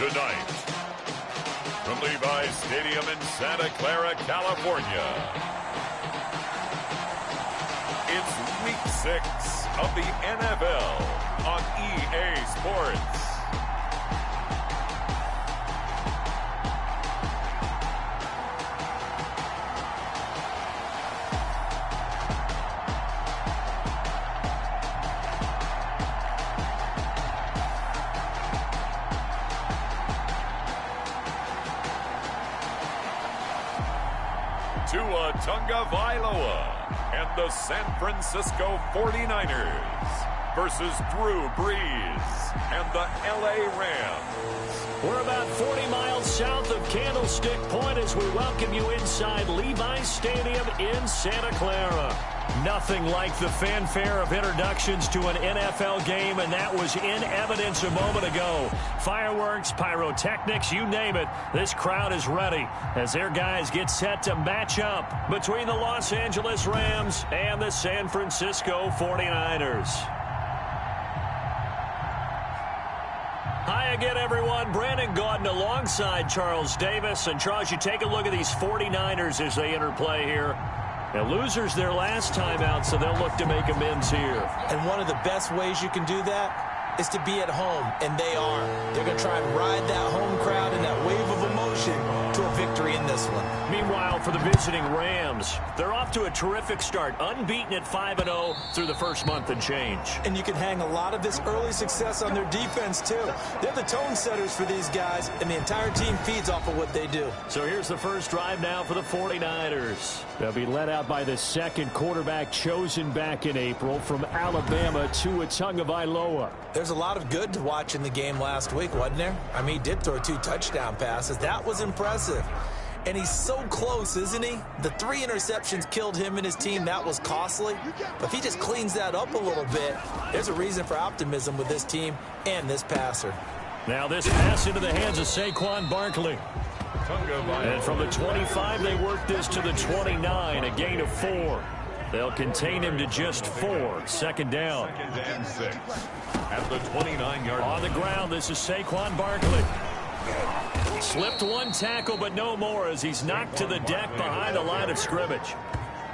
Tonight, from Levi's Stadium in Santa Clara, California, it's Week 6 of the NFL on EA Sports. Tua Tagovailoa and the San Francisco 49ers versus Drew Brees and the LA Rams. We're about 40 miles south of Candlestick Point as we welcome you inside Levi's Stadium in Santa Clara. Nothing like the fanfare of introductions to an NFL game, and that was in evidence a moment ago. Fireworks, pyrotechnics, you name it. This crowd is ready as their guys get set to match up between the Los Angeles Rams and the San Francisco 49ers. Hi again, everyone. Brandon Gaudin alongside Charles Davis. And, Charles, you take a look at these 49ers as they interplay here. Now, losers their last time out, so they'll look to make amends here. And one of the best ways you can do that is to be at home, and they are. They're going to try and ride that home crowd and that wave of emotion to a victory in this one. Meanwhile, for the visiting Rams, they're off to a terrific start, unbeaten at 5-0 through the first month and change. And you can hang a lot of this early success on their defense, too. They're the tone setters for these guys, and the entire team feeds off of what they do. So here's the first drive now for the 49ers. They'll be led out by the second quarterback chosen back in April from Alabama, Tua Tagovailoa. There's a lot of good to watch in the game last week, wasn't there? I mean, he did throw 2 touchdown passes. That was impressive. And he's so close, isn't he? The 3 interceptions killed him and his team. That was costly. But if he just cleans that up a little bit, there's a reason for optimism with this team and this passer. Now this pass into the hands of Saquon Barkley. And from the 25, they work this to the 29, a gain of 4. They'll contain him to just 4. Second down. Second and 6 at the 29-yard line. On the ground, this is Saquon Barkley. Slipped one tackle, but no more as he's knocked to the deck behind the line of scrimmage.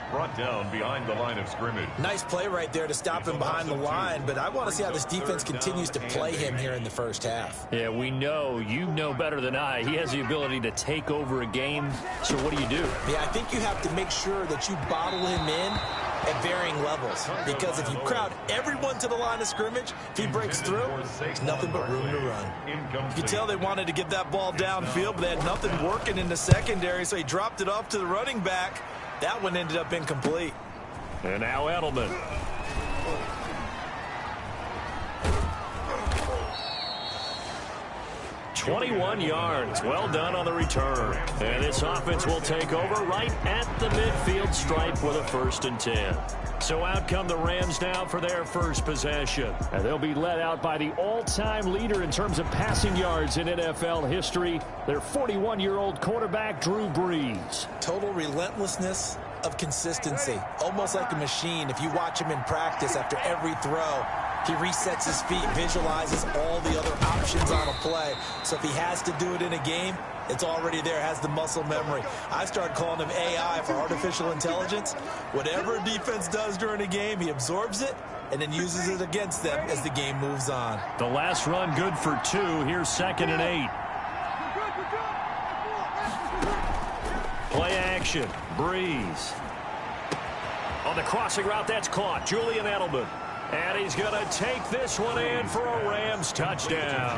Brought down behind the line of scrimmage. Nice play right there to stop him behind the line, but I want to see how this defense continues to play him here in the first half. Yeah, we know. You know better than I. He has the ability to take over a game. So what do you do? Yeah, I think you have to make sure that you bottle him in at varying levels, because if you crowd everyone to the line of scrimmage, if he breaks through, there's nothing but room to run. You could tell they wanted to get that ball downfield, but they had nothing working in the secondary, so he dropped it off to the running back. That one ended up incomplete. And now Edelman. "21 yards. Well done on the return. And this offense will take over right at the midfield stripe with a 1st and 10. So out come the Rams now for their first possession. And they'll be led out by the all-time leader in terms of passing yards in NFL history, their 41-year-old quarterback, Drew Brees. Total relentlessness of consistency, almost like a machine. If you watch him in practice after every throw, he resets his feet, visualizes all the other options on a play. So if he has to do it in a game, it's already there, has the muscle memory. I started calling him AI for artificial intelligence. Whatever a defense does during a game, he absorbs it and then uses it against them as the game moves on. The last run good for 2. Here's 2nd and 8. Play action. Breeze. On the crossing route, that's caught. Julian Edelman. And he's going to take this one in for a Rams touchdown.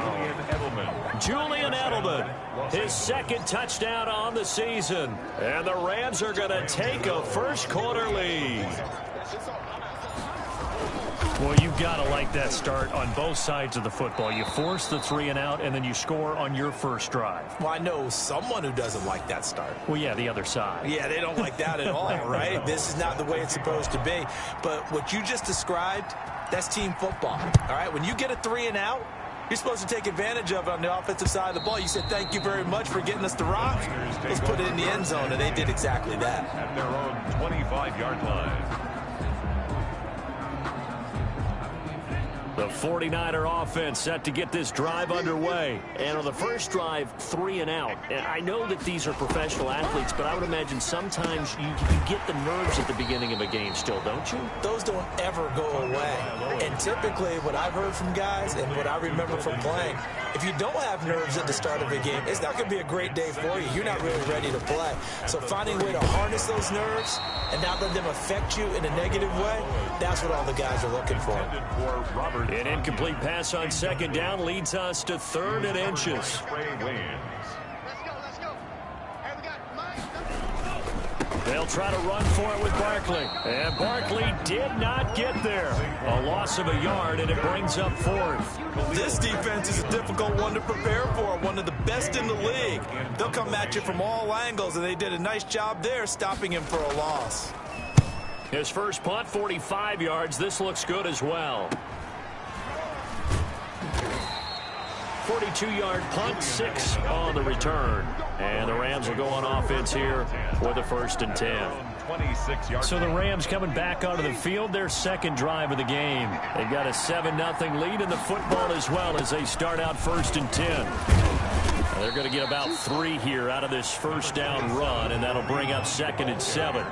Julian Edelman, his 2nd touchdown on the season. And the Rams are going to take a first-quarter lead. Well, you've got to like that start on both sides of the football. You force the 3 and out, and then you score on your first drive. Well, I know someone who doesn't like that start. Well, yeah, the other side. Yeah, they don't like that at all, right? This is not the way it's supposed to be. But what you just described, that's team football, all right? When you get a 3 and out, you're supposed to take advantage of it on the offensive side of the ball. You said, thank you very much for getting us the rock. Let's put it in the end zone, and they did exactly that. At their own 25-yard line. The 49er offense set to get this drive underway. And on the first drive, 3 and out. And I know that these are professional athletes, but I would imagine sometimes you get the nerves at the beginning of a game still, don't you? Those don't ever go away. And typically what I've heard from guys and what I remember from playing, if you don't have nerves at the start of a game, it's not going to be a great day for you. You're not really ready to play. So finding a way to harness those nerves and not let them affect you in a negative way, that's what all the guys are looking for. An incomplete pass on second down leads us to 3rd and inches. Let's go. Hey, we got Mike. They'll try to run for it with Barkley. And Barkley did not get there. A loss of a yard, and it brings up 4th. This defense is a difficult one to prepare for, one of the best in the league. They'll come at you from all angles, and they did a nice job there stopping him for a loss. His first punt, 45 yards. This looks good as well. 42-yard punt, 6 on the return. And the Rams will go on offense here with a 1st and 10. So the Rams coming back onto the field, their second drive of the game. They've got a 7-0 lead in the football as well as they start out 1st and 10. They're going to get about 3 here out of this first down run, and that'll bring up 2nd and 7.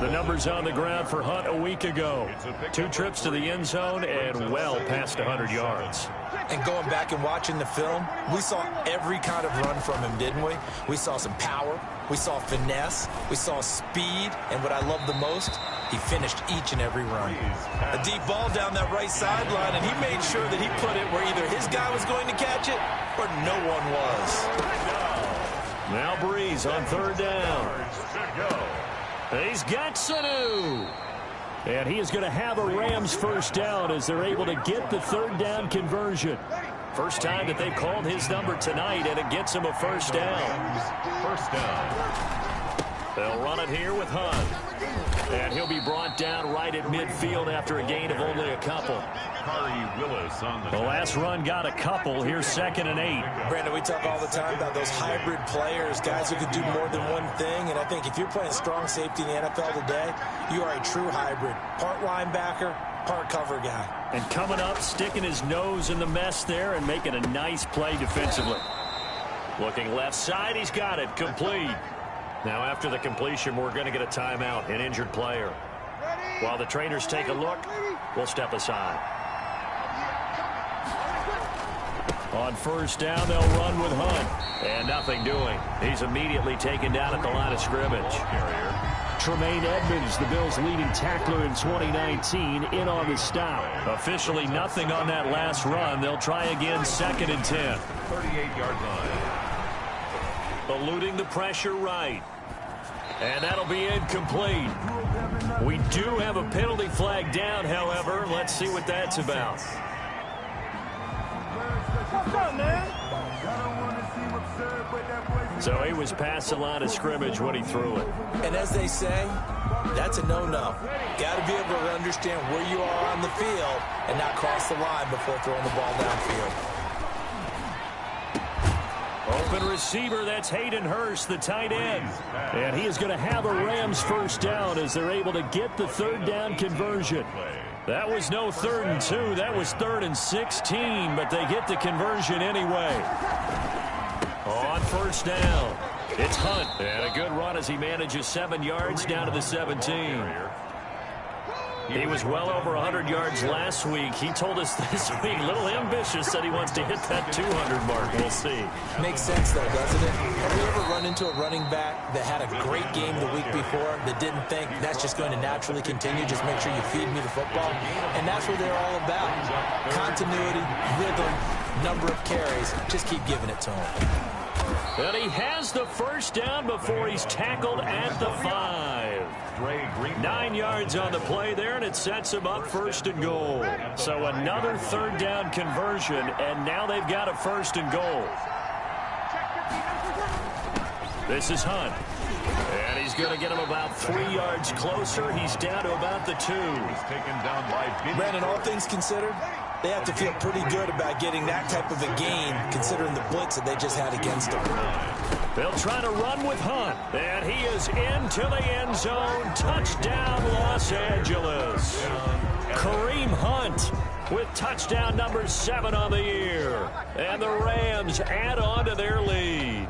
The numbers on the ground for Hunt a week ago. 2 trips to the end zone and well past 100 yards. And going back and watching the film, we saw every kind of run from him, didn't we? We saw some power, we saw finesse, we saw speed, and what I love the most, he finished each and every run. A deep ball down that right sideline, and he made sure that he put it where either his guy was going to catch it or no one was. Now Breeze on 3rd down. He's got Sanu. And he is going to have a Rams first down as they're able to get the 3rd down conversion. First time that they've called his number tonight, and it gets him a first down. First down. They'll run it here with Hunt. And he'll be brought down right at midfield after a gain of only a couple. The last run got a couple. Here's 2nd and 8. Brandon, we talk all the time about those hybrid players, guys who can do more than one thing. And I think if you're playing strong safety in the NFL today, you are a true hybrid. Part linebacker, part cover guy. And coming up, sticking his nose in the mess there and making a nice play defensively. Looking left side, he's got it. Complete. Now after the completion, we're going to get a timeout, an injured player. While the trainers take a look, we'll step aside. On first down, they'll run with Hunt. And nothing doing. He's immediately taken down at the line of scrimmage. Tremaine Edmonds, the Bills' leading tackler in 2019, in on the stop. Officially nothing on that last run. They'll try again, 2nd and 10. 38-yard line. Eluding the pressure right. And that'll be incomplete. We do have a penalty flag down, however. Let's see what that's about. So he was past the line of scrimmage when he threw it. And as they say, that's a no-no. Got to be able to understand where you are on the field and not cross the line before throwing the ball downfield. Open receiver, that's Hayden Hurst, the tight end. And he is going to have a Rams first down as they're able to get the 3rd down conversion. That was no 3rd and 2, that was 3rd and 16, but they get the conversion anyway. On first down, it's Hunt. And a good run as he manages 7 yards down to the 17. He was well over 100 yards last week. He told us this week, a little ambitious, that he wants to hit that 200 mark. We'll see. Makes sense, though, doesn't it? Have you ever run into a running back that had a great game the week before that didn't think that's just going to naturally continue? Just make sure you feed me the football. And that's what they're all about. Continuity, rhythm, number of carries. Just keep giving it to him. And he has the first down before he's tackled at the 5. 9 yards on the play there, and it sets him up 1st and goal. So another 3rd down conversion, and now they've got a 1st and goal. This is Hunt. And he's going to get him about 3 yards closer. He's down to about the 2. He's taken down by Brandon, all things considered, they have to feel pretty good about getting that type of a gain, considering the blitz that they just had against them. They'll try to run with Hunt, and he is into the end zone. Touchdown, Los Angeles. Kareem Hunt with touchdown number 7 on the year. And the Rams add on to their lead.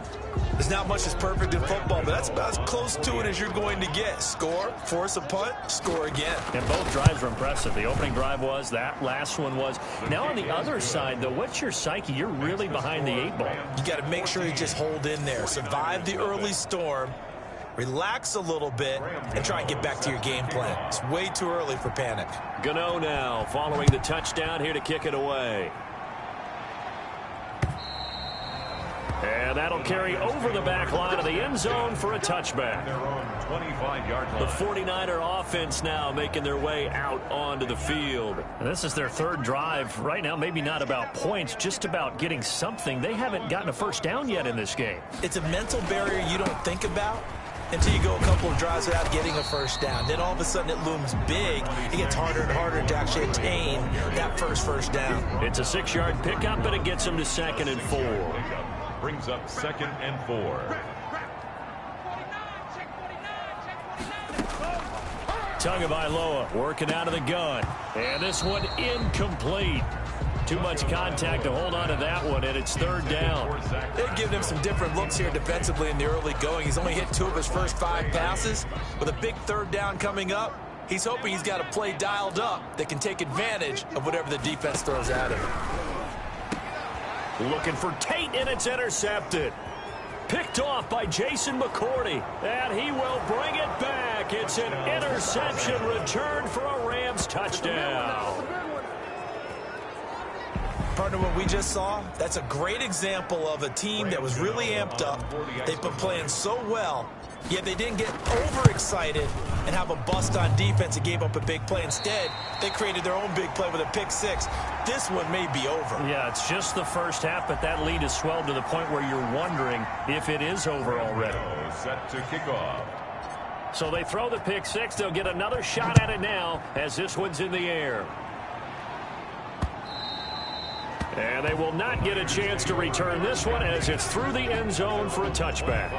There's not much that's perfect in football, but that's about as close to it as you're going to get. Score, force a punt, score again. And both drives were impressive. The opening drive was, that last one was. Now on the other side, though, what's your psyche? You're really behind the 8 ball. You got to make sure you just hold in there. Survive the early storm, relax a little bit, and try and get back to your game plan. It's way too early for panic. Gano now following the touchdown here to kick it away. And that'll carry over the back line of the end zone for a touchback. The 49er offense now making their way out onto the field. And this is their 3rd drive. Right now, maybe not about points, just about getting something. They haven't gotten a first down yet in this game. It's a mental barrier you don't think about until you go a couple of drives without getting a first down. Then all of a sudden it looms big. It gets harder and harder to actually attain that first down. It's a 6-yard pickup, and it gets them to 2nd and 4. Brings up 2nd and 4. Tagovailoa working out of the gun. And this one incomplete. Too much contact to hold on to that one, and it's 3rd down. They're giving him some different looks here defensively in the early going. He's only hit 2 of his first 5 passes. With a big 3rd down coming up, he's hoping he's got a play dialed up that can take advantage of whatever the defense throws at him. Looking for Tate, and it's intercepted. Picked off by Jason McCourty, and he will bring it back. It's an interception return for a Rams touchdown. Partner, what we just saw, that's a great example of a team that was really amped up. They've been playing so well, yet they didn't get overexcited and have a bust on defense and gave up a big play. Instead, they created their own big play with a pick 6. This one may be over. Yeah, it's just the first half, but that lead has swelled to the point where you're wondering if it is over already. Set to kick off. So they throw the pick 6. They'll get another shot at it now as this one's in the air. And they will not get a chance to return this one as it's through the end zone for a touchback.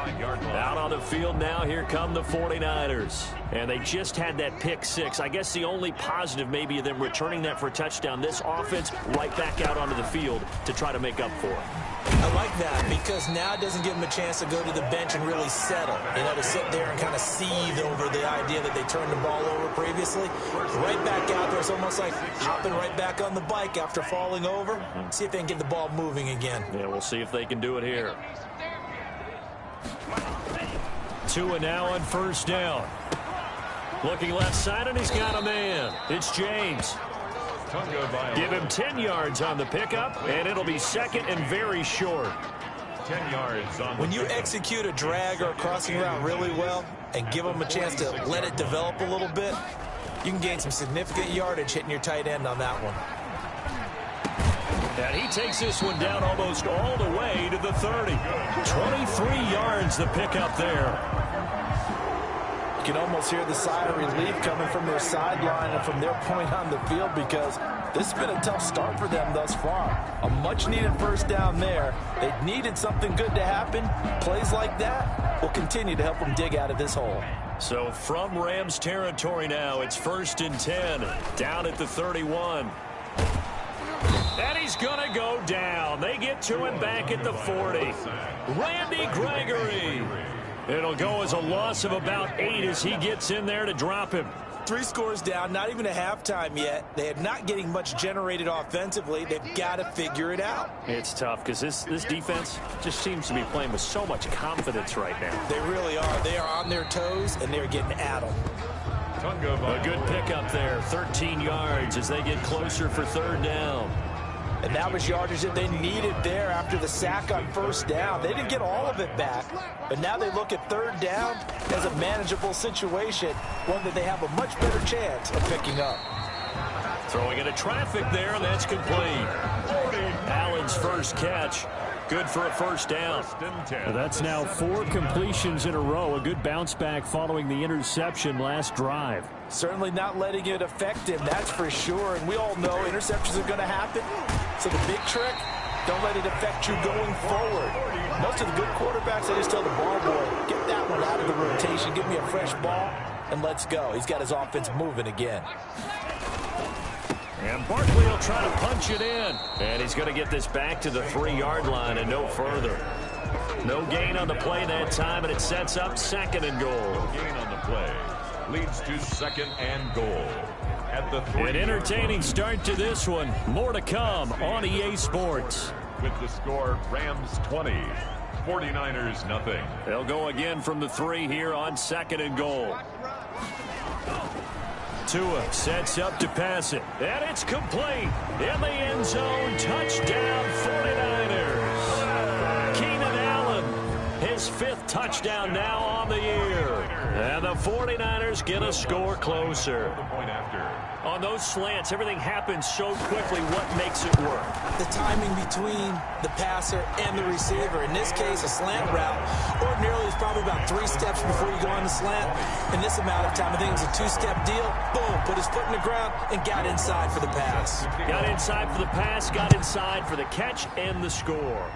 Out on the field now, here come the 49ers. And they just had that pick 6. I guess the only positive maybe of them returning that for a touchdown. This offense right back out onto the field to try to make up for it. I like that because now it doesn't give them a chance to go to the bench and really settle. You know, to sit there and kind of seethe over the idea that they turned the ball over previously. Right back out there. It's almost like hopping right back on the bike after falling over. See if they can get the ball moving again. Yeah, we'll see if they can do it here. 2 and now on 1st down. Looking left side, and he's got a man. It's James. Give him 10 yards on the pickup, and it'll be 2nd and very short. 10 yards on when you execute a drag or a crossing route really well and give them a chance to let it develop a little bit, you can gain some significant yardage hitting your tight end on that one. And he takes this one down almost all the way to the 30. 23 yards the pickup there. You can almost hear the sigh of relief coming from their sideline and from their point on the field because this has been a tough start for them thus far. A much-needed first down there. They needed something good to happen. Plays like that will continue to help them dig out of this hole. So from Rams territory now, it's 1st and 10, down at the 31. And he's going to go down. They get to him back at the 40. Randy Gregory. It'll go as a loss of about 8 as he gets in there to drop him. 3 scores down, not even a halftime yet. They are not getting much generated offensively. They've got to figure it out. It's tough because this defense just seems to be playing with so much confidence right now. They really are. They are on their toes, and they're getting at them. A good pickup there, 13 yards as they get closer for 3rd down. And that was yardage that they needed there after the sack on 1st down. They didn't get all of it back, but now they look at 3rd down as a manageable situation, one that they have a much better chance of picking up. Throwing into traffic there, and that's complete. Allen's first catch. Good for a 1st down. That's now 4 completions in a row. A good bounce back following the interception last drive. Certainly not letting it affect him, that's for sure. And we all know interceptions are going to happen. So the big trick, don't let it affect you going forward. Most of the good quarterbacks, they just tell the ball boy, get that one out of the rotation, give me a fresh ball, and let's go. He's got his offense moving again. And Barkley will try to punch it in. And he's going to get this back to the 3-yard line and no further. No gain on the play that time, and it sets up 2nd and goal. No gain on the play. Leads to 2nd and goal. At the 3. An entertaining start to this one. More to come on EA Sports. With the score, Rams 20, 49ers nothing. They'll go again from the 3 here on 2nd and goal. Tua sets up to pass it, and it's complete. In the end zone, touchdown 49ers. Keenan Allen, his 5th touchdown now on the year. And the 49ers get a score closer. The point after. On those slants, everything happens so quickly. What makes it work? The timing between the passer and the receiver. In this case, a slant route ordinarily is probably about 3 steps before you go on the slant. In this amount of time, I think it's a 2-step deal. Boom, put his foot in the ground and got inside for the pass. Got inside for the pass, got inside for the catch and the score.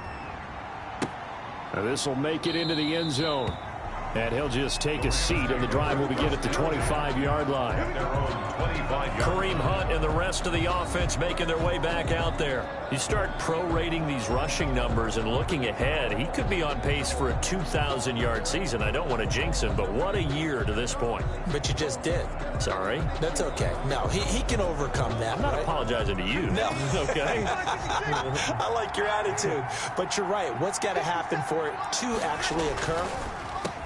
Now this will make it into the end zone. And he'll just take a seat, and the drive will begin at the 25-yard line. Kareem Hunt and the rest of the offense making their way back out there. You start prorating these rushing numbers and looking ahead, he could be on pace for a 2,000-yard season. I don't want to jinx him, but what a year to this point. But you just did. Sorry? That's okay. No, he can overcome that. I'm not apologizing to you. No. Okay? I like your attitude. But you're right. What's got to happen for it to actually occur?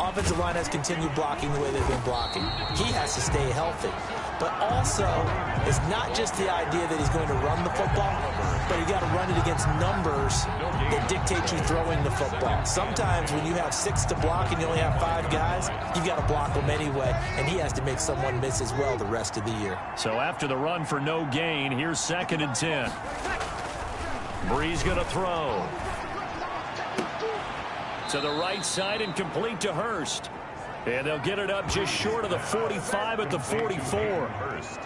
Offensive line has continued blocking the way they've been blocking. He has to stay healthy. But also, it's not just the idea that he's going to run the football, but you got to run it against numbers that dictate you throwing the football. Sometimes when you have 6 to block and you only have 5 guys, you've got to block them anyway, and he has to make someone miss as well the rest of the year. So after the run for no gain, here's 2nd and 10. Breeze going to throw. To the right side and complete to Hurst. And they'll get it up just short of the 45 at the 44.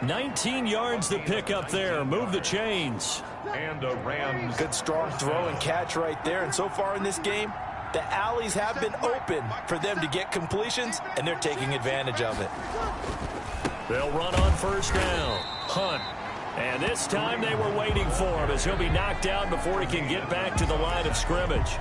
19 yards to pick up there. Move the chains. And a Rams. Good strong throw and catch right there. And so far in this game, the alleys have been open for them to get completions, and they're taking advantage of it. They'll run on 1st down. Hunt. And this time they were waiting for him as he'll be knocked out before he can get back to the line of scrimmage.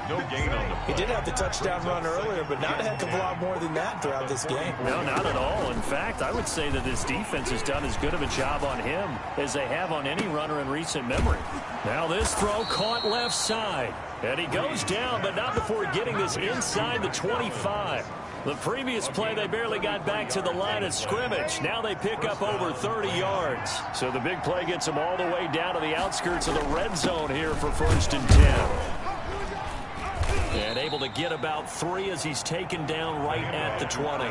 No gain on the play. He did have the touchdown run earlier, but not a heck of a lot more than that throughout this game. No, not at all. In fact, I would say that this defense has done as good of a job on him as they have on any runner in recent memory. Now this throw caught left side. And he goes down, but not before getting this inside the 25. The previous play, they barely got back to the line of scrimmage. Now they pick up over 30 yards. So the big play gets them all the way down to the outskirts of the red zone here for 1st and 10. And able to get about 3 as he's taken down right at the 20.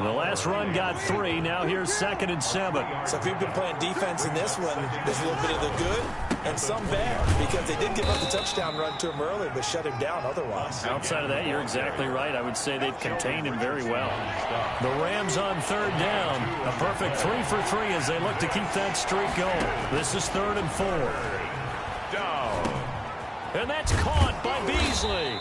The last run got 3. Now here's 2nd and 7. So if you've been playing defense in this one, there's a little bit of the good and some bad, because they did give up the touchdown run to him earlier, but shut him down otherwise. Outside of that, you're exactly right. I would say they've contained him very well. The Rams on 3rd down. A perfect 3 for 3 as they look to keep that streak going. This is 3rd and 4. Down. And that's caught by Beasley.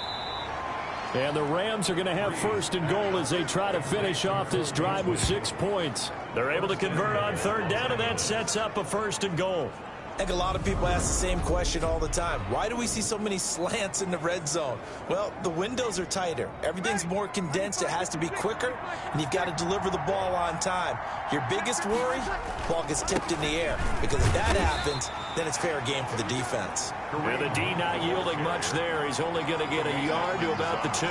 And the Rams are going to have 1st and goal as they try to finish off this drive with 6 points. They're able to convert on 3rd down, and that sets up a 1st and goal. I think a lot of people ask the same question all the time. Why do we see so many slants in the red zone? Well, the windows are tighter. Everything's more condensed. It has to be quicker, and you've got to deliver the ball on time. Your biggest worry, ball gets tipped in the air, because if that happens, then it's fair game for the defense. And the D not yielding much there. He's only going to get a yard to about the 2.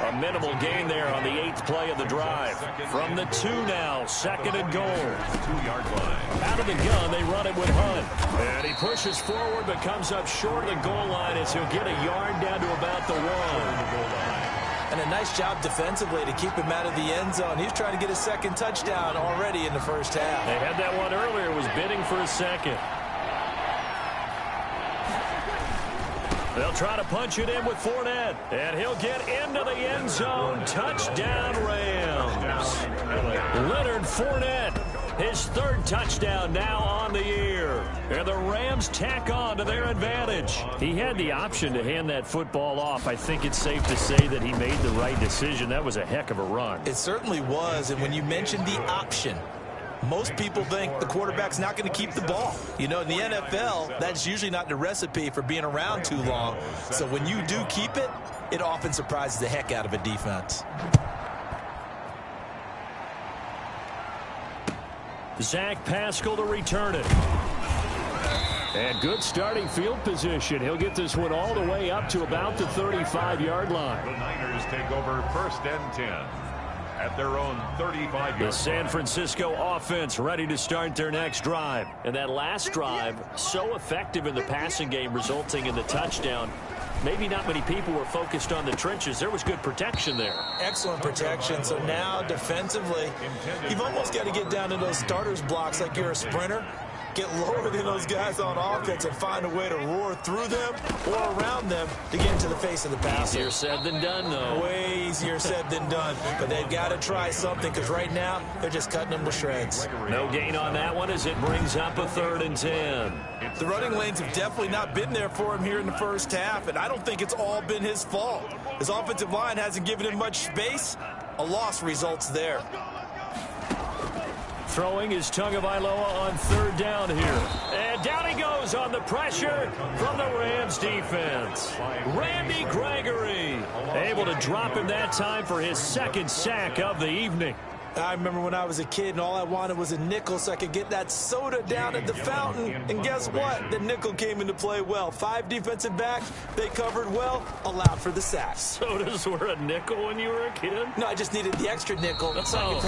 A minimal gain there on the 8th play of the drive. From the 2 now, 2nd and goal. 2-yard line. Out of the gun, they run it with Hunt. And he pushes forward, but comes up short of the goal line as he'll get a yard down to about the 1. And a nice job defensively to keep him out of the end zone. He's trying to get a 2nd touchdown already in the 1st half. They had that one earlier, was bidding for a 2nd. They'll try to punch it in with Fournette, and he'll get into the end zone. Touchdown, Rams. Leonard Fournette, his 3rd touchdown now on the year. And the Rams tack on to their advantage. He had the option to hand that football off. I think it's safe to say that he made the right decision. That was a heck of a run. It certainly was, and when you mentioned the option, Most people think the quarterback's not going to keep the ball. You know, in the NFL, that's usually not the recipe for being around too long. So when you do keep it, it often surprises the heck out of a defense. Zach Pascal to return it. And good starting field position. He'll get this one all the way up to about the 35-yard line. The Niners take over 1st and 10 at their own 35-yard line. The San Francisco offense ready to start their next drive. And that last drive, so effective in the passing game, resulting in the touchdown. Maybe not many people were focused on the trenches. There was good protection there. Excellent protection. So now defensively, you've almost got to get down to those starters blocks like you're a sprinter. Get lower than those guys on offense and find a way to roar through them or around them to get into the face of the passer. Easier said than done, though. Way easier said than done. But they've got to try something because right now they're just cutting them to shreds. No gain on that one as it brings up a 3rd and 10. The running lanes have definitely not been there for him here in the first half, and I don't think it's all been his fault. His offensive line hasn't given him much space. A loss results there. Throwing is Tagovailoa on 3rd down here. And down he goes on the pressure from the Rams defense. Randy Gregory able to drop him that time for his 2nd sack of the evening. I remember when I was a kid and all I wanted was a nickel so I could get that soda down at the fountain. And guess what? The nickel came into play well. 5 defensive backs, they covered well, allowed for the sack. Sodas were a nickel when you were a kid? No, I just needed the extra nickel so I could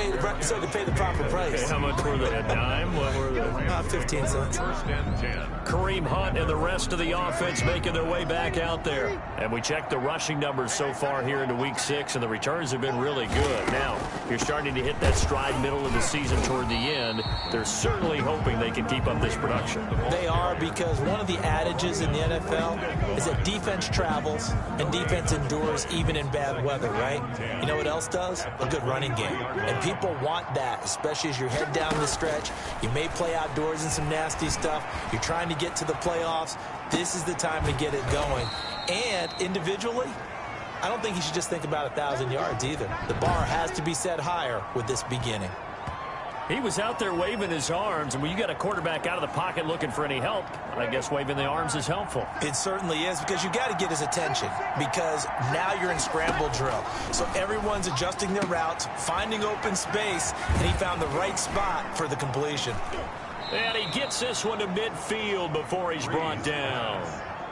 pay the proper price. Okay, how much were they? A dime? What were they? 15 cents. 1st and 10. Kareem Hunt and the rest of the offense making their way back out there. And we checked the rushing numbers so far here into week 6, and the returns have been really good. Now, you're starting to hit that stride middle of the season toward the end. They're certainly hoping they can keep up this production. They are, because one of the adages in the NFL is that defense travels and defense endures even in bad weather, right? You know what else does? A good running game. And people want that, especially as you head down the stretch. You may play outdoors in some nasty stuff. You're trying to get to the playoffs. This is the time to get it going. And individually, I don't think he should just think about 1,000 yards either. The bar has to be set higher with this beginning. He was out there waving his arms, and when you got a quarterback out of the pocket looking for any help, I guess waving the arms is helpful. It certainly is, because you got to get his attention, because now you're in scramble drill. So everyone's adjusting their routes, finding open space, and he found the right spot for the completion. And he gets this one to midfield before he's brought down.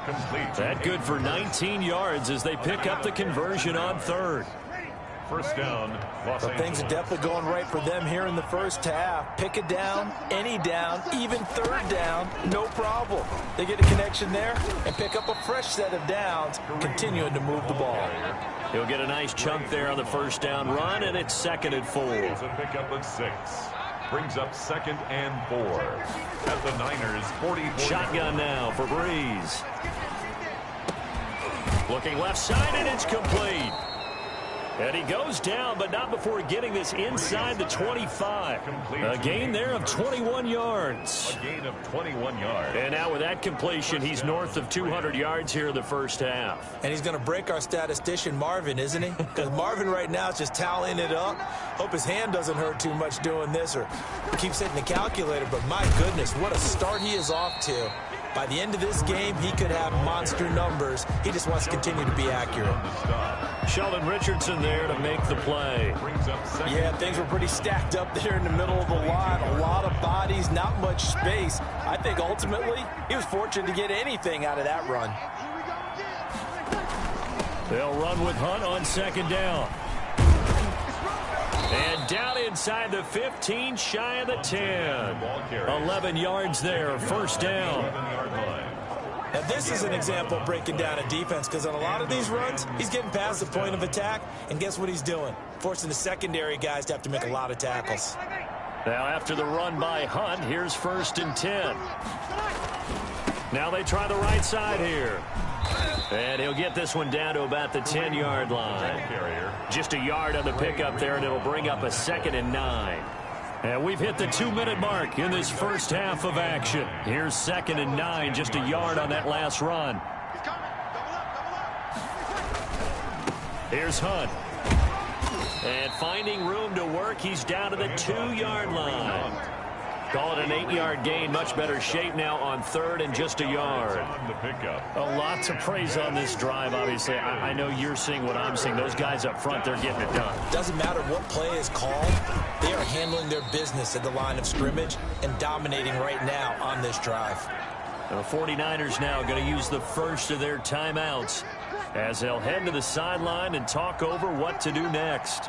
Complete. That good for 19 yards as they pick up the conversion on 3rd. 1st down, Los But things are definitely going right for them here in the first half. Pick a down, any down, even 3rd down, no problem. They get a connection there and pick up a fresh set of downs, continuing to move the ball. He'll get a nice chunk there on the 1st down run, and it's 2nd and 4. It's a pickup of 6. Brings up 2nd and 4 at the Niners 44. Shotgun now for Breeze. Looking left side, and it's complete. And he goes down, but not before getting this inside the 25. A gain there of 21 yards. A gain of 21 yards. And now with that completion, he's north of 200 yards here in the first half. And he's going to break our statistician, Marvin, isn't he? Because Marvin right now is just tallying it up. Hope his hand doesn't hurt too much doing this or keeps hitting the calculator. But my goodness, what a start he is off to. By the end of this game, he could have monster numbers. He just wants to continue to be accurate. Sheldon Richardson there to make the play. Yeah, things were pretty stacked up there in the middle of the line. A lot of bodies, not much space. I think ultimately he was fortunate to get anything out of that run. They'll run with Hunt on 2nd down. And down inside the 15, shy of the 10. 11 yards there, 1st down. Now, this is an example of breaking down a defense, because on a lot of these runs, he's getting past the point of attack, and guess what he's doing? Forcing the secondary guys to have to make a lot of tackles. Now, after the run by Hunt, here's 1st and 10. Now they try the right side here. And he'll get this one down to about the 10-yard line. Just a yard on the pickup there, and it'll bring up a 2nd and 9. And we've hit the 2-minute mark in this first half of action. Here's 2nd and 9, just a yard on that last run. Here's Hunt. And finding room to work, he's down to the 2-yard line. Call it an 8-yard gain. Much better shape now on 3rd and just a yard. A lot to praise on this drive, obviously. I know you're seeing what I'm seeing. Those guys up front, they're getting it done. Doesn't matter what play is called. They are handling their business at the line of scrimmage and dominating right now on this drive. The 49ers now going to use the first of their timeouts as they'll head to the sideline and talk over what to do next.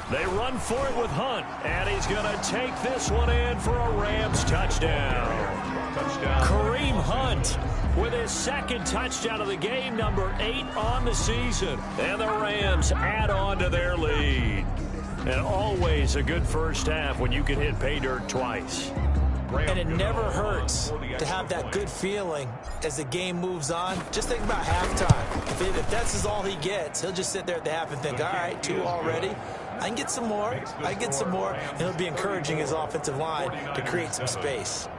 They run for it with Hunt, and he's going to take this one in for a Rams touchdown. Kareem Hunt with his 2nd touchdown of the game, number 8 on the season. And the Rams add on to their lead. And always a good first half when you can hit pay dirt twice. And it never hurts to have that good feeling as the game moves on. Just think about halftime. If that's all he gets, he'll just sit there at the half and think, all right, 2 already. I can get some more. I can get some more. And he'll be encouraging his offensive line to create some space.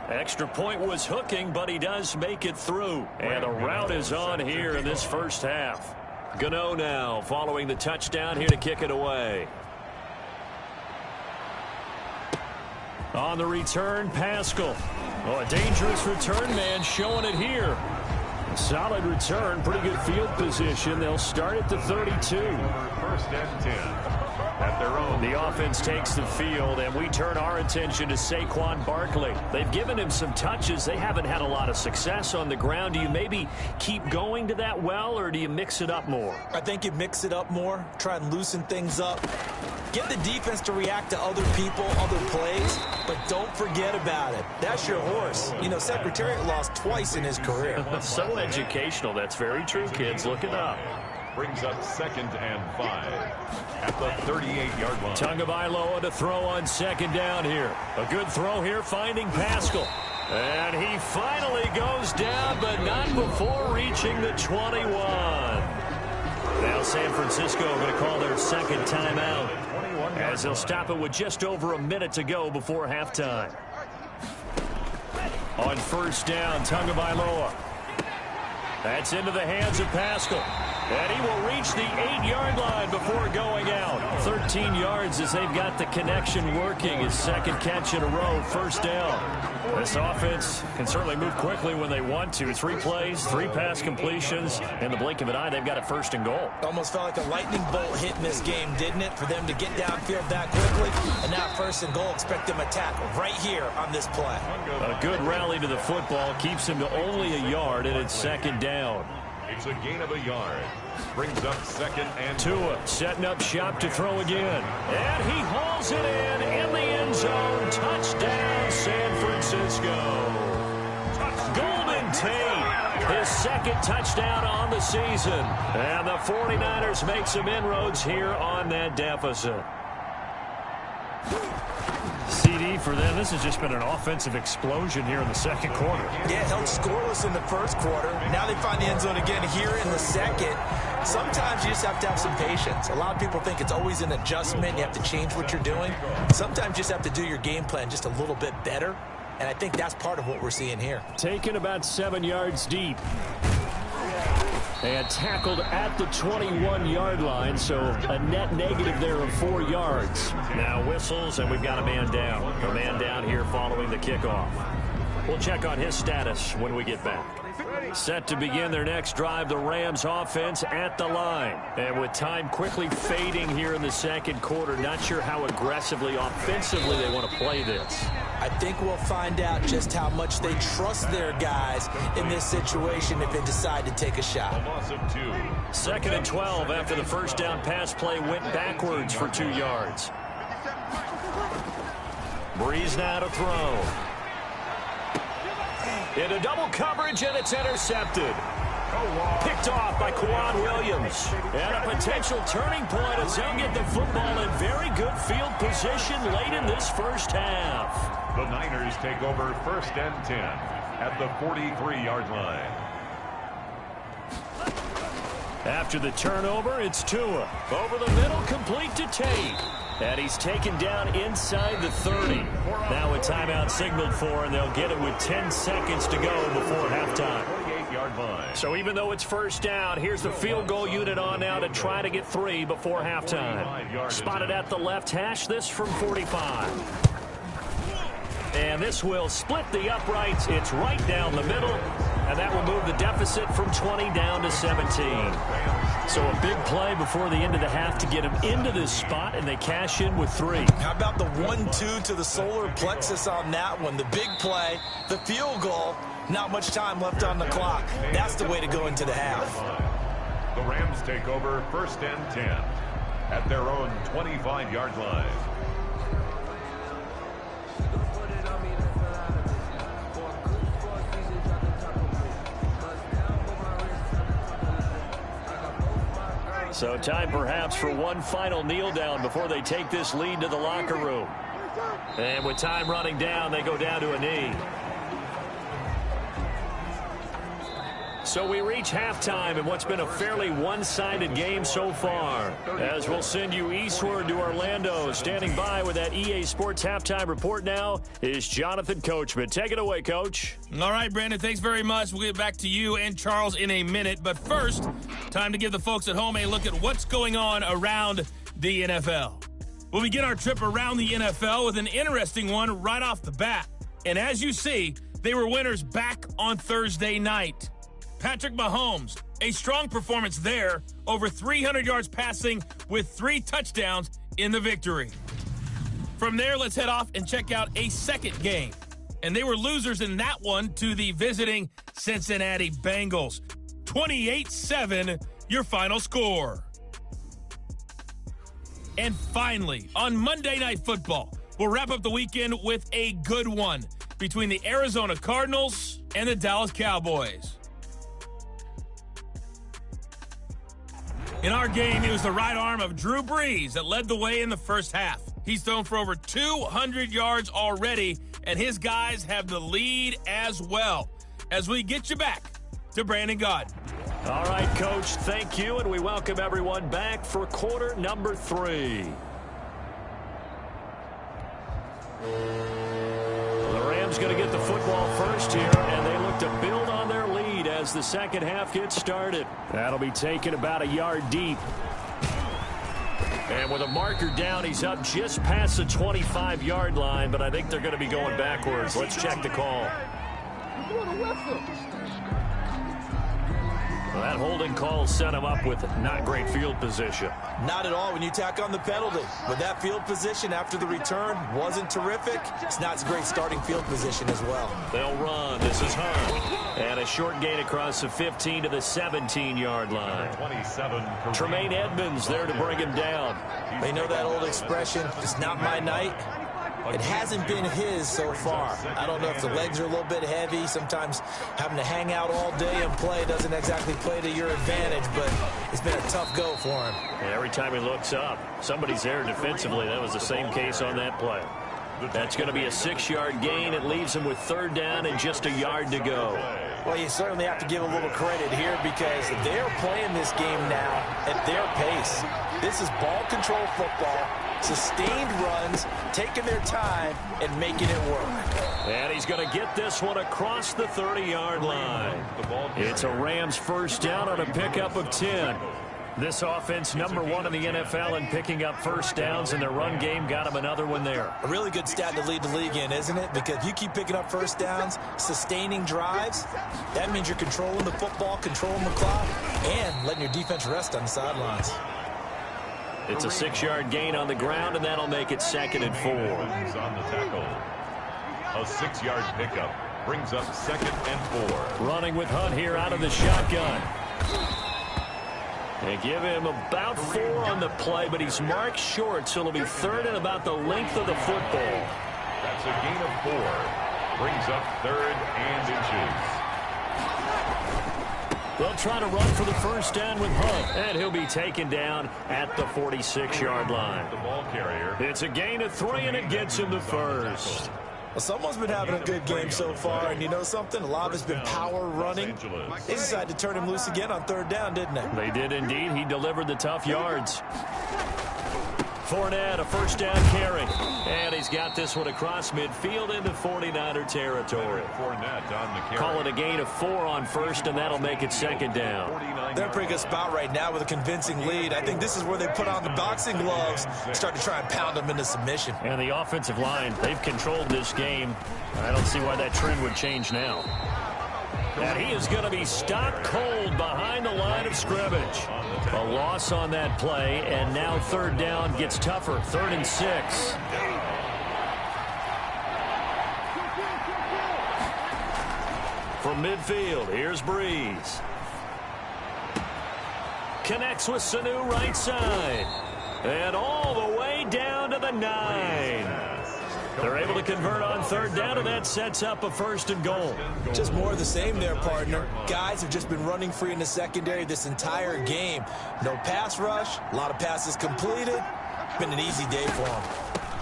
Extra point was hooking, but he does make it through. And the route is on here in this first half. Gano now following the touchdown here to kick it away. On the return, Pascal. Oh, a dangerous return man showing it here. Solid return, pretty good field position. They'll start at the 32. 1st and 10. At their own. The offense takes the field, and we turn our attention to Saquon Barkley. They've given him some touches. They haven't had a lot of success on the ground. Do you maybe keep going to that well, or do you mix it up more? I think you mix it up more, try and loosen things up. Get the defense to react to other people, other plays, but don't forget about it. That's your horse. You know, Secretariat lost twice in his career. So educational. That's very true, kids. Look it up. Brings up 2nd and 5 at the 38-yard line. Tagovailoa to throw on 2nd down here. A good throw here, finding Pascal. And he finally goes down, but not before reaching the 21. Now San Francisco going to call their 2nd timeout as they'll stop it with just over a minute to go before halftime. On 1st down, Tagovailoa. That's into the hands of Pascal. And he will reach the 8-yard line before going out. 13 yards as they've got the connection working. His 2nd catch in a row, 1st down. This offense can certainly move quickly when they want to. 3 plays, 3 pass completions. In the blink of an eye, they've got a 1st and goal. Almost felt like a lightning bolt hit in this game, didn't it? For them to get downfield that quickly. And now 1st and goal, expect them to tackle right here on this play. A good rally to the football keeps him to only a yard, and it's 2nd down. It's a gain of a yard. Brings up 2nd and Tua setting up shop to throw again. And he hauls it in the end zone. Touchdown, San Francisco. Golden Tate, his 2nd touchdown on the season. And the 49ers make some inroads here on that deficit. CD for them. This has just been an offensive explosion here in the 2nd quarter. Yeah, held scoreless in the 1st quarter. Now they find the end zone again here in the 2nd. Sometimes you just have to have some patience. A lot of people think it's always an adjustment. You have to change what you're doing. Sometimes you just have to do your game plan just a little bit better. And I think that's part of what we're seeing here. Taken about 7 yards deep. And tackled at the 21-yard line, so a net negative there of 4 yards. Now whistles, and we've got a man down. A man down here following the kickoff. We'll check on his status when we get back. Set to begin their next drive, the Rams offense at the line. And with time quickly fading here in the 2nd quarter, not sure how aggressively, offensively they want to play this. I think we'll find out just how much they trust their guys in this situation if they decide to take a shot. 2nd and 12 after the 1st down pass play went backwards for 2 yards. Breeze now to throw. Into double coverage, and it's intercepted. Picked off by Kwan Williams. And a potential turning point as they'll get the football in very good field position late in this 1st half. The Niners take over 1st and 10 at the 43-yard line. After the turnover, it's Tua. Over the middle, complete to Tate. And he's taken down inside the 30. Now a timeout signaled for, and they'll get it with 10 seconds to go before halftime. 28-yard line. So even though it's first down, here's the field goal unit on now to try to get 3 before halftime. Spotted at the left hash, this from 45. And this will split the uprights. It's right down the middle, and that will move the deficit from 20 down to 17. So a big play before the end of the half to get him into this spot, and they cash in with 3. How about the 1-2 to the solar plexus on that one? The big play, the field goal, not much time left on the clock. That's the way to go into the half. The Rams take over 1st and 10 at their own 25-yard line. So time perhaps for one final kneel down before they take this lead to the locker room. And with time running down, they go down to a knee. So we reach halftime in what's been a fairly one-sided game so far. As we'll send you eastward to Orlando. Standing by with that EA Sports halftime report now is Jonathan Coachman. Take it away, Coach. All right, Brandon, thanks very much. We'll get back to you and Charles in a minute. But first, time to give the folks at home a look at what's going on around the NFL. We'll begin our trip around the NFL with an interesting one right off the bat. And as you see, they were winners back on Thursday night. Patrick Mahomes, a strong performance there, over 300 yards passing with 3 touchdowns in the victory. From there, let's head off and check out a second game. And they were losers in that one to the visiting Cincinnati Bengals. 28-7, your final score. And finally, on Monday Night Football, we'll wrap up the weekend with a good one between the Arizona Cardinals and the Dallas Cowboys. In our game, it was the right arm of Drew Brees that led the way in the first half. He's thrown for over 200 yards already, and his guys have the lead as well. As we get you back to Brandon Gaudin. All right, Coach, thank you, and we welcome everyone back for quarter number 3. The Rams going to get the football first here, and they look to build on their lead as the second half gets started. That'll be taken about a yard deep. And with a marker down, he's up just past the 25-yard line, but I think they're going to be going backwards. Let's check the call. Well, that holding call set him up with not great field position. Not at all when you tack on the penalty. With that field position after the return wasn't terrific. It's not a great starting field position as well. They'll run. This is Hunt. And a short gain across the 15 to the 17-yard line. 27. Tremaine Edmonds there to bring him down. They know that old expression, it's not my night. It hasn't been his so far. I don't know if the legs are a little bit heavy. Sometimes having to hang out all day and play doesn't exactly play to your advantage, but it's been a tough go for him. Every time he looks up, somebody's there defensively. That was the same case on that play. That's going to be a 6-yard gain. It leaves him with third down and just a yard to go. Well, you certainly have to give a little credit here because they're playing this game now at their pace. This is ball control football, sustained runs, taking their time, and making it work. And he's going to get this one across the 30-yard line. It's a Rams first down on a pickup of 10. This offense, number 1 in the NFL in picking up first downs, and their run game got him another one there. A really good stat to lead the league in, isn't it? Because if you keep picking up first downs, sustaining drives, that means you're controlling the football, controlling the clock, and letting your defense rest on the sidelines. It's a 6-yard gain on the ground, and that'll make it 2nd and 4. On the tackle. A 6-yard pickup brings up 2nd and 4. Running with Hunt here out of the shotgun. They give him about 4 on the play, but he's marked short, so it'll be 3rd and about the length of the football. That's a gain of 4. Brings up 3rd and inches. They'll try to run for the first down with Hunt, and he'll be taken down at the 46-yard line. The ball carrier. It's a gain of 3, and it gets him to first. Well, someone's been having a good game so far, and you know something? A lot of it's been power running. They decided to turn him loose again on 3rd down, didn't they? They did indeed. He delivered the tough yards. Fournette, a first down carry. And he's got this one across midfield into 49er territory. Fournette on the carry. Call it a gain of 4 on first, and that'll make it second down. They're in a pretty good spot right now with a convincing lead. I think this is where they put on the boxing gloves, start to try and pound them into submission. And the offensive line, they've controlled this game. I don't see why that trend would change now. And he is going to be stopped cold behind the line of scrimmage. A loss on that play, and now third down gets tougher. 3rd and 6. From midfield, here's Breeze. Connects with Sanu right side. And all the way down to the 9. They're able to convert on third down, and that sets up a 1st and goal. Just more of the same there, partner. Guys have just been running free in the secondary this entire game. No pass rush, a lot of passes completed. Been an easy day for them.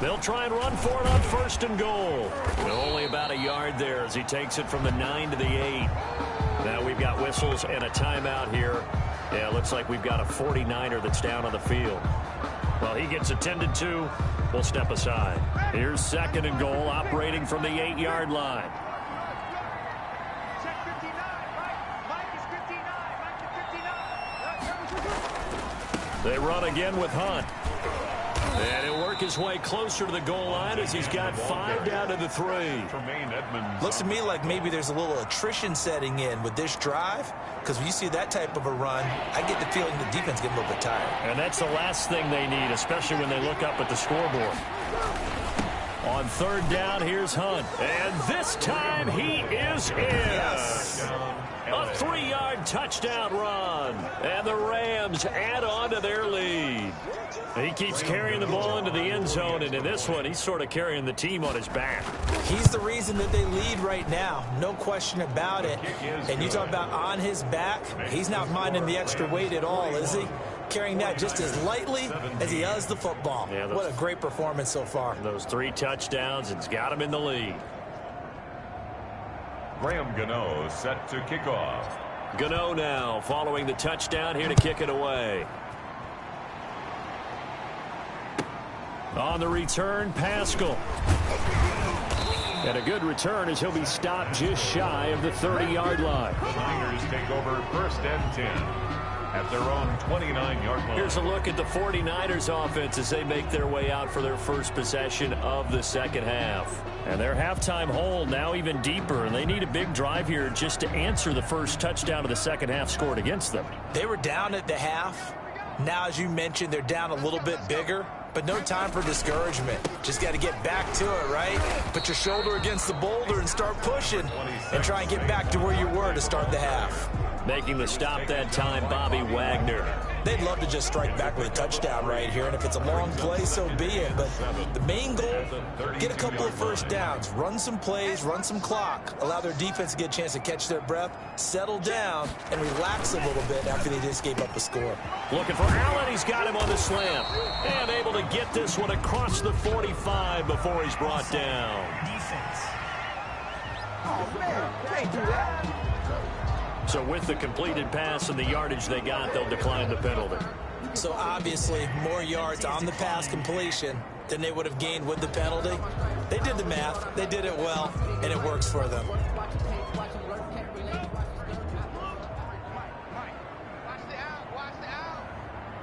They'll try and run for it on 1st and goal. Only about a yard there as he takes it from the 9 to the 8. Now we've got whistles and a timeout here. Yeah, it looks like we've got a 49er that's down on the field. Well, he gets attended to. We'll step aside. Here's 2nd and goal, operating from the 8-yard line. Check 59, Mike is 59. They run again with Hunt. And he'll work his way closer to the goal line as he's got 5 down to the 3. Looks to me like maybe there's a little attrition setting in with this drive, because when you see that type of a run, I get the feeling the defense getting a little bit tired. And that's the last thing they need, especially when they look up at the scoreboard. On 3rd down, here's Hunt. And this time he is in. Yes. A 3-yard touchdown run. And the Rams add on to their lead. He keeps carrying the ball into the end zone, and in this one, he's sort of carrying the team on his back. He's the reason that they lead right now. No question about it. And you talk about on his back, he's not minding the extra weight at all, is he? Carrying that just as lightly as he does the football. Yeah, what a great performance so far. Those 3 touchdowns, it's got him in the lead. Graham Gano set to kick off. Gano now following the touchdown here to kick it away. On the return, Pascal. And a good return as he'll be stopped just shy of the 30-yard line. Niners take over 1st and 10 at their own 29-yard line. Here's a look at the 49ers offense as they make their way out for their first possession of the second half. And their halftime hole now even deeper, and they need a big drive here just to answer the first touchdown of the second half scored against them. They were down at the half. Now, as you mentioned, they're down a little bit bigger. But no time for discouragement. Just got to get back to it, right? Put your shoulder against the boulder and start pushing. And try and get back to where you were to start the half. Making the stop that time, Bobby Wagner. They'd love to just strike back with a touchdown right here. And if it's a long play, so be it. But the main goal, get a couple of first downs. Run some plays, run some clock. Allow their defense to get a chance to catch their breath, settle down, and relax a little bit after they just gave up a score. Looking for Allen. He's got him on the slam. And able to get this one across the 45 before he's brought down. Defense. Oh, man, can't do that. So with the completed pass and the yardage they got, they'll decline the penalty. So obviously more yards on the pass completion than they would have gained with the penalty. They did the math. They did it well, and it works for them. Watch the out, watch the out.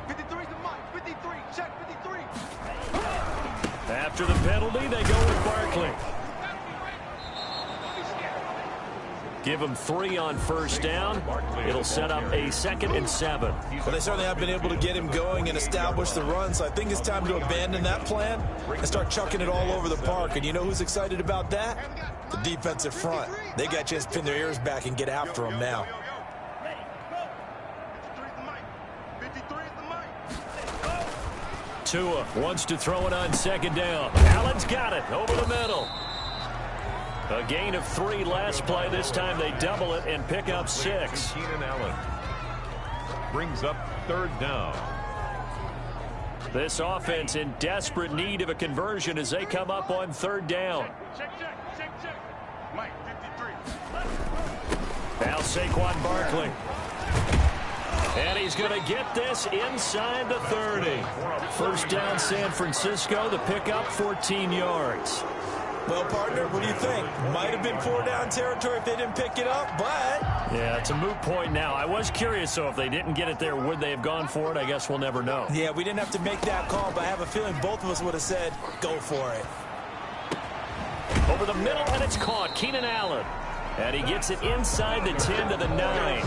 53's the Mike, 53, check 53. After the penalty, they go with Barkley. Give them 3 on first down. It'll set up a 2nd and 7. Well, they certainly have been able to get him going and establish the run, so I think it's time to abandon that plan and start chucking it all over the park. And you know who's excited about that? The defensive front. They got a chance to pin their ears back and get after him now. 53's the Mike. Tua wants to throw it on 2nd down. Allen's got it over the middle. A gain of 3 last play. This time they double it and pick up 6. Keenan Allen brings up 3rd down. This offense in desperate need of a conversion as they come up on 3rd down. Check. Mike, 53. Now Saquon Barkley. And he's going to get this inside the 30. First down, San Francisco. The pickup, 14 yards. Well, partner, what do you think? Might have been 4-down territory if they didn't pick it up, but... Yeah, it's a moot point now. I was curious, though, if they didn't get it there, would they have gone for it? I guess we'll never know. Yeah, we didn't have to make that call, but I have a feeling both of us would have said, go for it. Over the middle, and it's caught. Keenan Allen. And he gets it inside the 10 to the 9.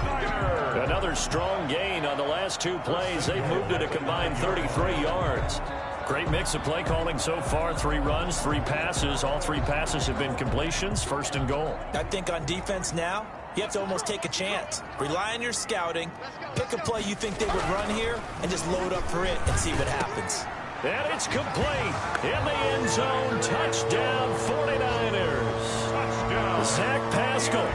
Another strong gain on the last two plays. They've moved it a combined 33 yards. Great mix of play calling so far. 3 runs, 3 passes. All 3 passes have been completions. First and goal. I think on defense now, you have to almost take a chance. Rely on your scouting. Pick a play you think they would run here and just load up for it and see what happens. And it's complete. In the end zone. Touchdown 49ers. Zach Pascal,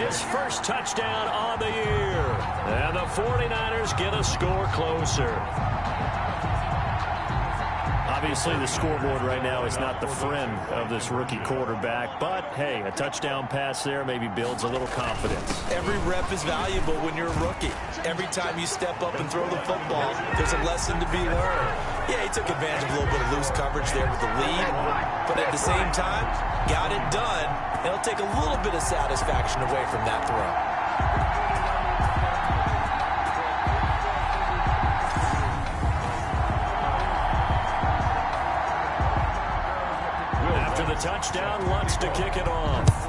his first touchdown on the year. And the 49ers get a score closer. Obviously, the scoreboard right now is not the friend of this rookie quarterback. But, hey, a touchdown pass there maybe builds a little confidence. Every rep is valuable when you're a rookie. Every time you step up and throw the football, there's a lesson to be learned. Yeah, he took advantage of a little bit of loose coverage there with the lead. But at the same time, got it done. It'll take a little bit of satisfaction away from that throw. After the touchdown, Lutz to kick it off.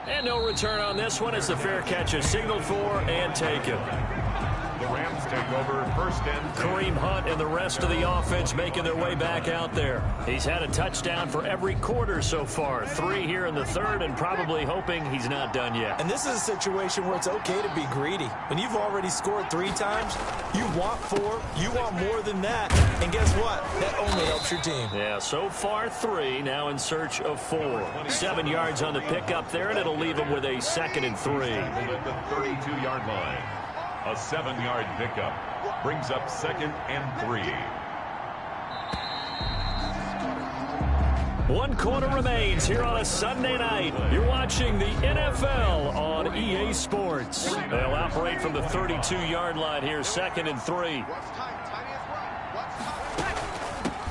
And no return on this one as the fair catch is signaled for and taken. The Rams take over first and 10. Kareem Hunt and the rest of the offense making their way back out there. He's had a touchdown for every quarter so far. 3 here in the third and probably hoping he's not done yet. And this is a situation where it's okay to be greedy. When you've already scored 3 times, you want 4, you want more than that. And guess what? That only helps your team. Yeah, so far 3, now in search of 4. 7 yards on the pickup there, and it'll leave him with a 2nd and 3. At the 32-yard line. A 7-yard pickup brings up 2nd and 3. 1 quarter remains here on a Sunday night. You're watching the NFL on EA Sports. They'll operate from the 32-yard line here, 2nd and 3.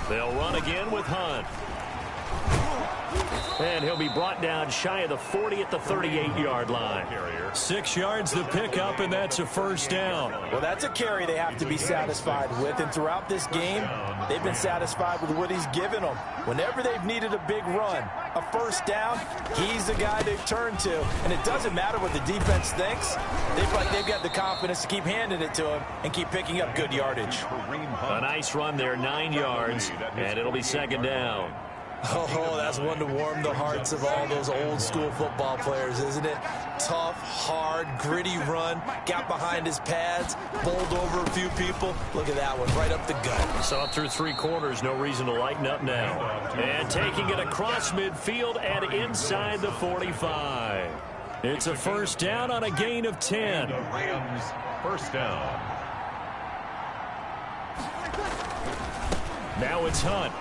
They'll run again with Hunt. And he'll be brought down shy of the 40 at the 38-yard line. 6 yards to pick up, and that's a first down. Well, that's a carry they have to be satisfied with. And throughout this game, they've been satisfied with what he's given them. Whenever they've needed a big run, a first down, he's the guy they've turned to. And it doesn't matter what the defense thinks. They've got the confidence to keep handing it to him and keep picking up good yardage. A nice run there, 9 yards, and it'll be 2nd down. Oh, that's one to warm the hearts of all those old school football players, isn't it? Tough, hard, gritty run, got behind his pads, bowled over a few people. Look at that one, right up the gut. Saw it through 3 quarters, no reason to lighten up now. And taking it across midfield and inside the 45. It's a first down on a gain of 10. Rams first down. Now it's Hunt.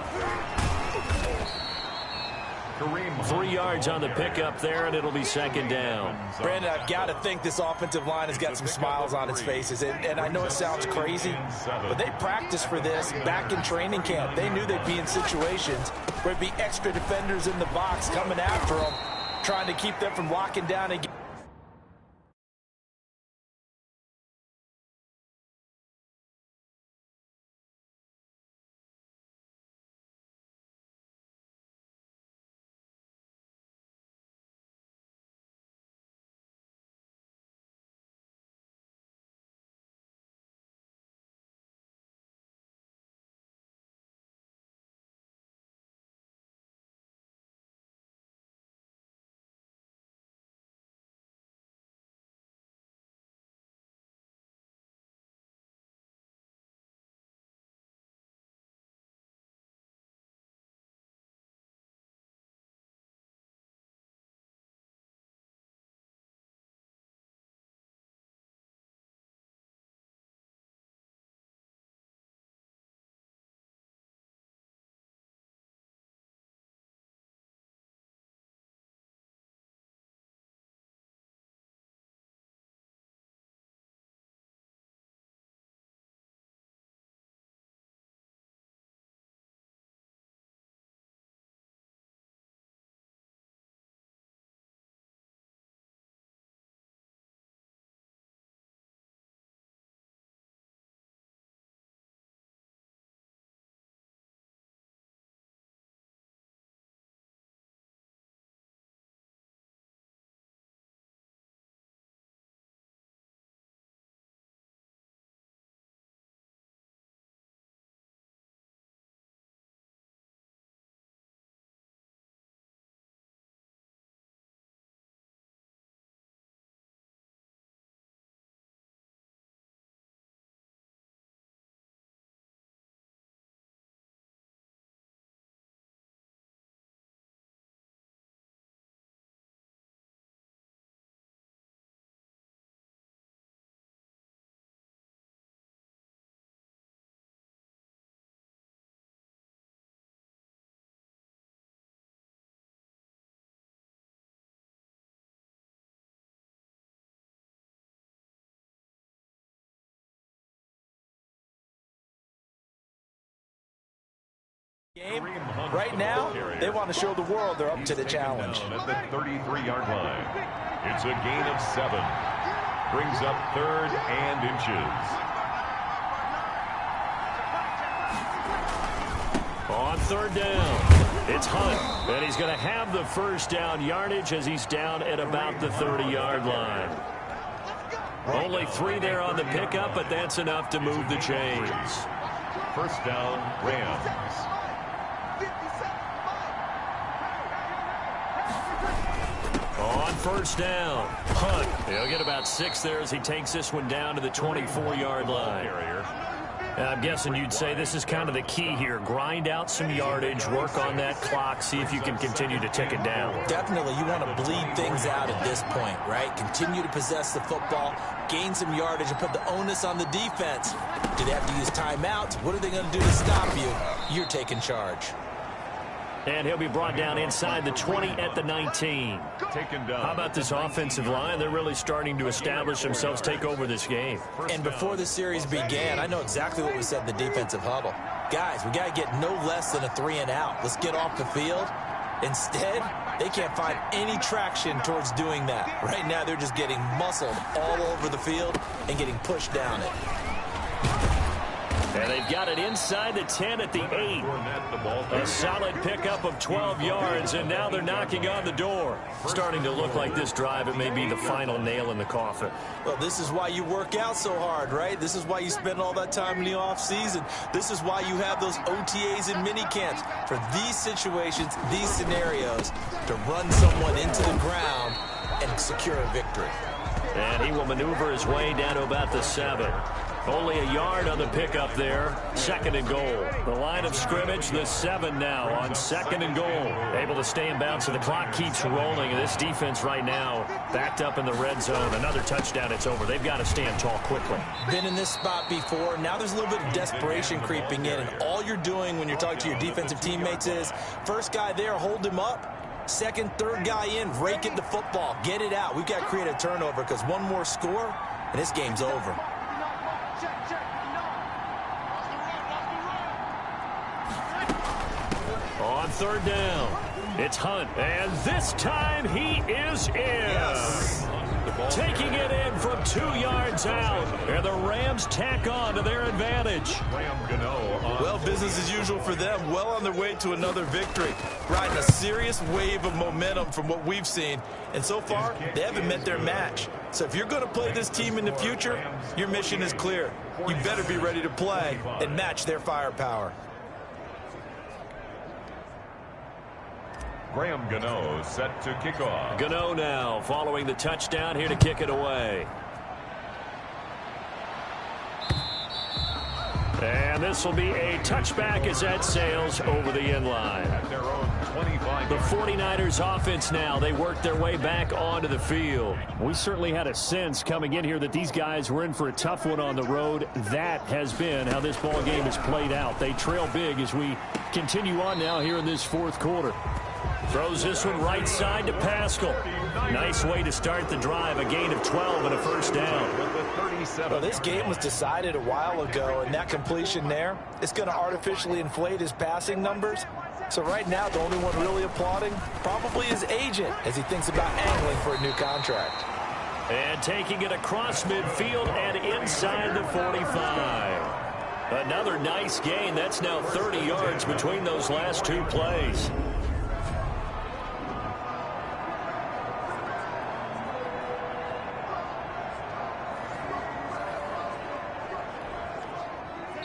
Kareem 3 yards on the pickup there, and it'll be 2nd down. Brandon, I've got to think this offensive line has got some smiles on its faces. And I know it sounds crazy, but they practiced for this back in training camp. They knew they'd be in situations where it'd be extra defenders in the box coming after them, trying to keep them from locking down again. Game. Right now, they want to show the world they're up to the challenge. At the 33-yard line. It's a gain of 7. Brings up 3rd and inches. On 3rd down, it's Hunt, and he's going to have the first down yardage as he's down at about the 30-yard line. Only 3 there on the pickup, but that's enough to move the chains. First down, Rams. On 1st down, Hunt. He'll get about 6 there as he takes this one down to the 24-yard line. I'm guessing you'd say this is kind of the key here. Grind out some yardage, work on that clock, see if you can continue to tick it down. Definitely, you want to bleed things out at this point, right? Continue to possess the football, gain some yardage, and put the onus on the defense. Do they have to use timeouts? What are they going to do to stop you? You're taking charge. And he'll be brought down inside the 20 at the 19. Taken down. How about this offensive line? They're really starting to establish themselves, take over this game. And before the series began, I know exactly what we said in the defensive huddle. Guys, we got to get no less than a 3-and-out. Let's get off the field. Instead, they can't find any traction towards doing that. Right now, they're just getting muscled all over the field and getting pushed down it. And they've got it inside the 10 at the 8. A solid pickup of 12 yards, and now they're knocking on the door. Starting to look like this drive, it may be the final nail in the coffin. Well, this is why you work out so hard, right? This is why you spend all that time in the offseason. This is why you have those OTAs and mini camps. For these situations, these scenarios, to run someone into the ground and secure a victory. And he will maneuver his way down to about the 7. Only a yard on the pickup there. 2nd and goal. The line of scrimmage, the 7 now on 2nd and goal. Able to stay in bounds, so the clock keeps rolling. And this defense right now backed up in the red zone. Another touchdown, it's over. They've got to stand tall quickly. Been in this spot before. Now there's a little bit of desperation creeping in. And all you're doing when you're talking to your defensive teammates is, first guy there, hold him up. 2nd, 3rd guy in, rake it the football. Get it out. We've got to create a turnover because one more score, and this game's over. On 3rd down, it's Hunt, and this time he is in. Yes. Taking it in from 2 yards out, and the Rams tack on to their advantage. Well, business as usual for them. Well on their way to another victory. Riding a serious wave of momentum from what we've seen. And so far, they haven't met their match. So if you're going to play this team in the future, your mission is clear. You better be ready to play and match their firepower. Graham Gano set to kick off. Gano now following the touchdown here to kick it away. And this will be a touchback as that sails over the end line. At their own 25. The 49ers offense now, they work their way back onto the field. We certainly had a sense coming in here that these guys were in for a tough one on the road. That has been how this ball game has played out. They trail big as we continue on now here in this 4th quarter. Throws this one right side to Pascal. Nice way to start the drive. A gain of 12 and a first down. Well, this game was decided a while ago, and that completion there is going to artificially inflate his passing numbers. So right now, the only one really applauding probably his agent as he thinks about angling for a new contract. And taking it across midfield and inside the 45. Another nice gain. That's now 30 yards between those last 2 plays.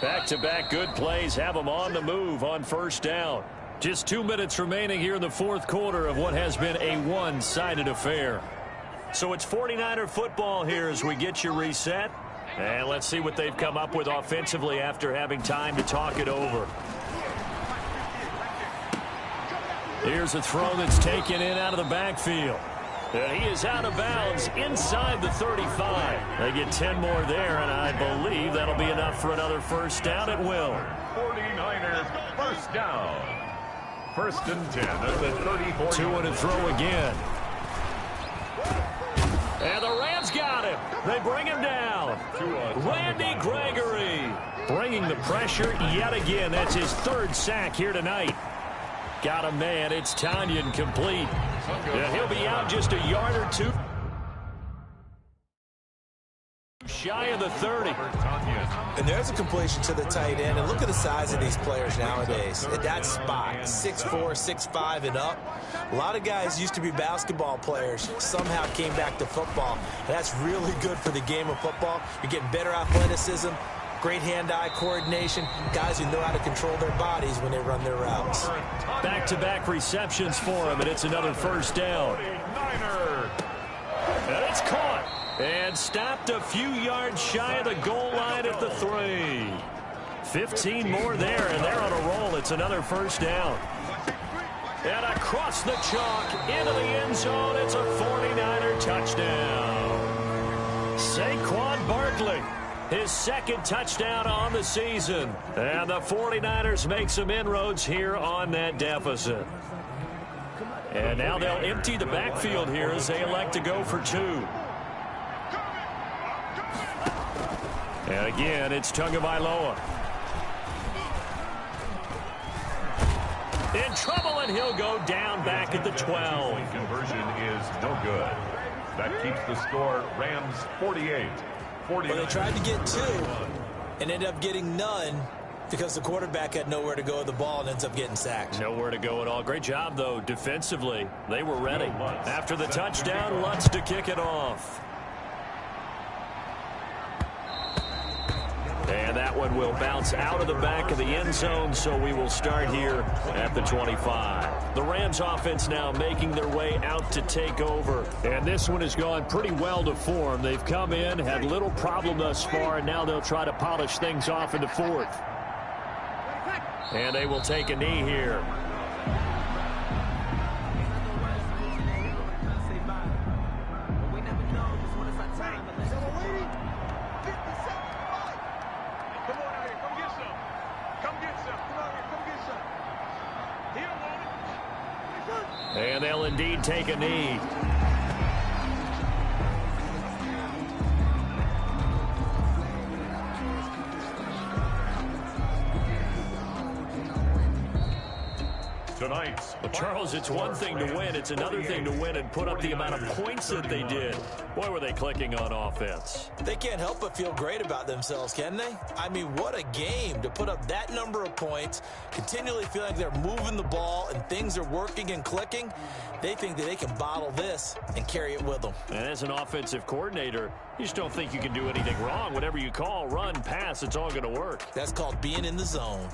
Back-to-back good plays have them on the move on first down. Just 2 minutes remaining here in the 4th quarter of what has been a one-sided affair. So it's 49er football here as we get you reset. And let's see what they've come up with offensively after having time to talk it over. Here's a throw that's taken in out of the backfield. And he is out of bounds inside the 35. They get 10 more there, and I believe that'll be enough for another first down at will. 49ers first down. 1st and 10 at the 34. 2 and a throw again. And the Rams got him. They bring him down. Randy Gregory bringing bringing the pressure yet again. That's his third sack here tonight. Got a man. It's Tanyan complete. Yeah, he'll be out just a yard or two. Shy of the 30. And there's a completion to the tight end. And look at the size of these players nowadays. At that spot, 6'4", 6'5", and up. A lot of guys used to be basketball players, somehow came back to football. And that's really good for the game of football. You're getting better athleticism, great hand-eye coordination, guys who know how to control their bodies when they run their routes. Back-to-back receptions for him, and it's another first down. And it's caught. And stopped a few yards shy of the goal line at the 3. 15 more there, and they're on a roll. It's another first down. And across the chalk, into the end zone, it's a 49er touchdown. Saquon Barkley, his second touchdown on the season. And the 49ers make some inroads here on that deficit. And now they'll empty the backfield here as they elect to go for 2. And again, it's Tagovailoa. In trouble, and he'll go down back at the 12. Conversion is no good. That keeps the score Rams 48. Well, they tried to get 2 and ended up getting none because the quarterback had nowhere to go with the ball and ends up getting sacked. Nowhere to go at all. Great job, though, defensively. They were ready. After the touchdown, Lutz to kick it off. And that one will bounce out of the back of the end zone, so we will start here at the 25. The Rams offense now making their way out to take over. And this one has gone pretty well to form. They've come in, had little problem thus far, and now they'll try to polish things off in the 4th. And they will take a knee here. And they'll indeed take a knee. Tonight's Well, Charles, it's one thing to win. It's another thing to win and put up the amount of points that they did. Boy, were they clicking on offense. They can't help but feel great about themselves, can they? I mean, what a game to put up that number of points, continually feel like they're moving the ball and things are working and clicking. They think that they can bottle this and carry it with them. And as an offensive coordinator, you just don't think you can do anything wrong. Whatever you call, run, pass, it's all going to work. That's called being in the zone.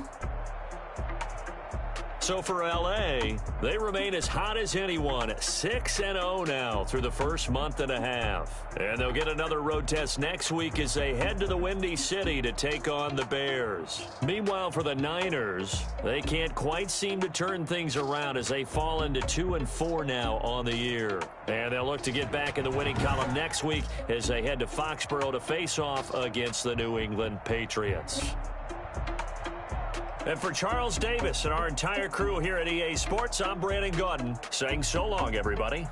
So for L.A., they remain as hot as anyone, 6-0 now through the first month and a half. And they'll get another road test next week as they head to the Windy City to take on the Bears. Meanwhile, for the Niners, they can't quite seem to turn things around as they fall into 2-4 now on the year. And they'll look to get back in the winning column next week as they head to Foxborough to face off against the New England Patriots. And for Charles Davis and our entire crew here at EA Sports, I'm Brandon Gaudin saying so long, everybody.